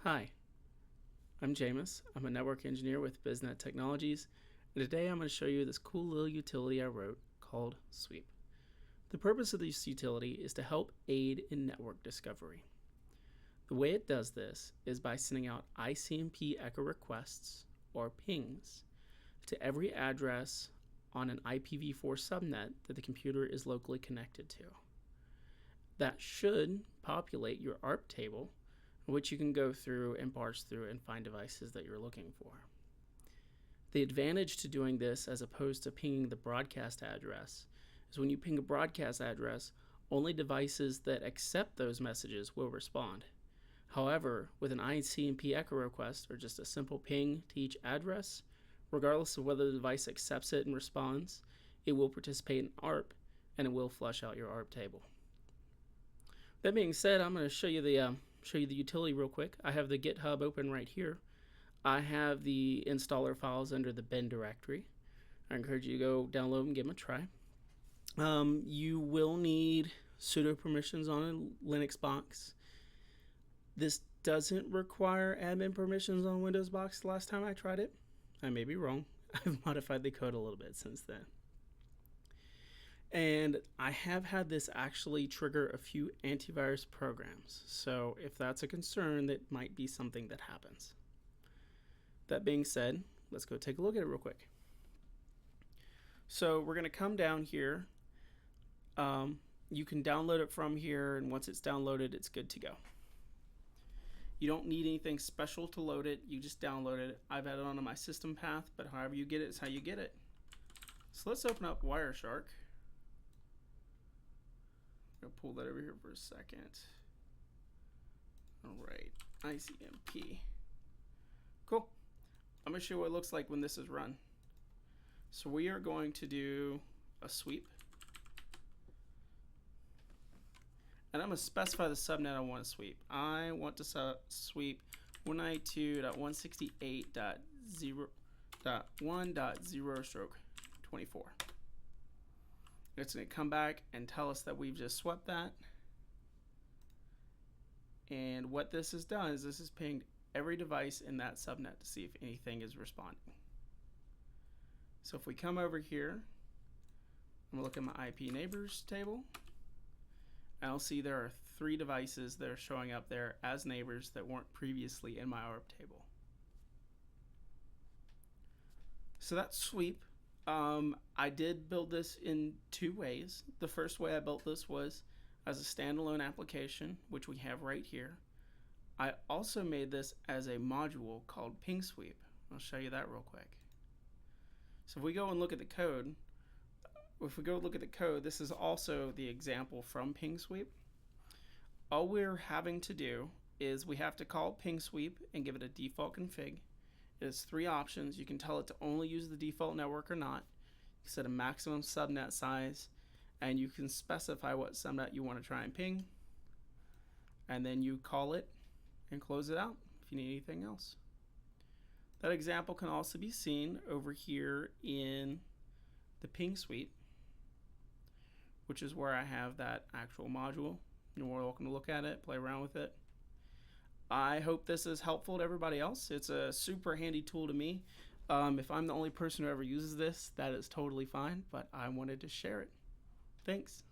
Hi, I'm Jameis. I'm a network engineer with BizNet Technologies, and today I'm going to show you this cool little utility I wrote called Sweep. The purpose of this utility is to help aid in network discovery. The way it does this is by sending out ICMP echo requests, or pings, to every address on an IPv4 subnet that the computer is locally connected to. That should populate your ARP table, which you can go through and parse through and find devices that you're looking for. The advantage to doing this as opposed to pinging the broadcast address is when you ping a broadcast address, only devices that accept those messages will respond. However, with an ICMP echo request or just a simple ping to each address, regardless of whether the device accepts it and responds, it will participate in ARP and it will flush out your ARP table. That being said, I'm going to show you the utility real quick. I have the GitHub open right here. I have the installer files under the bin directory. I encourage you to go download them and give them a try. You will need sudo permissions on a Linux box. This doesn't require admin permissions on Windows box the last time I tried it. I may be wrong. I've modified the code a little bit since then. And I have had this actually trigger a few antivirus programs. So if that's a concern, that might be something that happens. That being said, let's go take a look at it real quick. So we're going to come down here. You can download it from here, and once it's downloaded, it's good to go. You don't need anything special to load it. You just download it. I've added it onto my system path, but however you get it is how you get it. So let's open up Wireshark. I'll pull that over here for a second. All right, ICMP. Cool. I'm going to show you what it looks like when this is run. So we are going to do a sweep. And I'm going to specify the subnet I want to sweep. I want to sweep 192.168.1.0/24. It's going to come back and tell us that we've just swept that. And what this has done is this has pinged every device in that subnet to see if anything is responding. So if we come over here, I'm going to look at my IP neighbors table. And I'll see there are 3 devices that are showing up there as neighbors that weren't previously in my ARP table. So that's sweep. I did build this in 2 ways. The first way I built this was as a standalone application, which we have right here. I also made this as a module called Ping Sweep. I'll show you that real quick. So if we go and look at the code, this is also the example from Ping Sweep. All we're having to do is we have to call Ping Sweep and give it a default config. It has 3 options. You can tell it to only use the default network or not. You set a maximum subnet size, and you can specify what subnet you want to try and ping. And then you call it and close it out if you need anything else. That example can also be seen over here in the Ping Suite, which is where I have that actual module. You're more welcome to look at it, play around with it. I hope this is helpful to everybody else. It's a super handy tool to me. If I'm the only person who ever uses this, that is totally fine, but I wanted to share it. Thanks.